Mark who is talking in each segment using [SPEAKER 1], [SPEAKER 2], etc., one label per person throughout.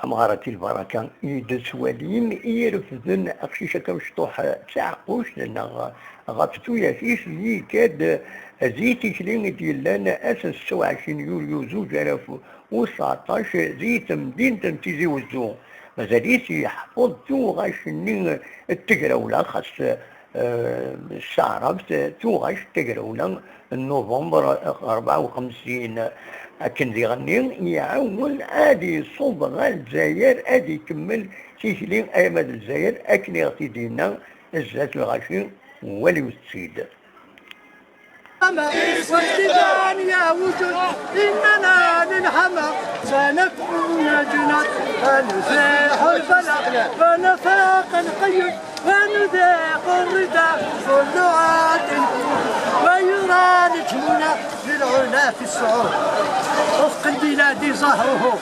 [SPEAKER 1] أمغارة البركة يدس والين يرفضن أقشيشة كمشطوح تعقوش لأن غفتو ياسيس زي كاد زيتي كلين ديالنا أساس 27 يوليو 2019 زيت مدينة تيزي وزو مازاليش يحفظ تو غاشنين التقراولة خاص الشعربت تو غاش التقراولة نوفمبر 54 أكن ذي غنين يعاون عادي صوب غا الجزائر عادي يكمل تيشلين أيمد الجزائر أكن يغتي دينا الزات الغاشين ولي السيد
[SPEAKER 2] والتبان يا وجود إننا للحمى سنكون جنات فنزيح البلاء ونفاق القيد ونذيق الردى كل عاد ويرى نجمنا للعلا في الصعود وفق البلاد ظهره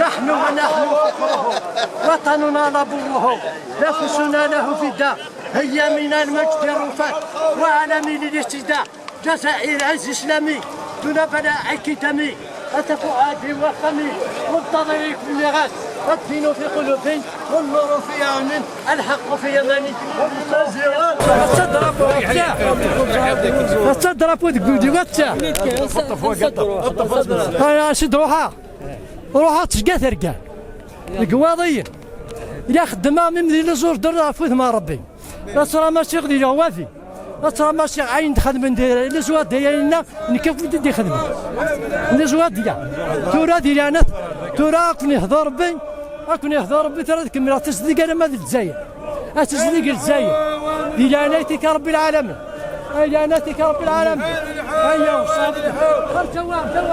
[SPEAKER 2] نحن ونحن فخره وطننا لبره نفسنا له فداء هيا من المجد الرفات وعالمي للاستهداء جزائر عز اسلامي دون بلاء كتمي أتفؤادي وفمي منتظري كل غاز الدين في قلوبي والنور في عون الحق في يماني الصدرة تقولي واتسا انا شد روحها تشقى ثرقان القواضيين إلا خدمها من مدينة زور درها فوت مع ربي أصرا ماشي غدي وافي أصرا ماشي عين تخدم ندير الأزواد ديالنا نكيف بدي خدمة الأزواد ديال تورا ديالنا تورا كون يهضر ربي كون يهضر ربي ترى تكمل تصدق أنا ما الجزائر تصدق الجزائر ديالناتك رب العالمين ديالناتك رب العالمين هيا وصافي خرج جواب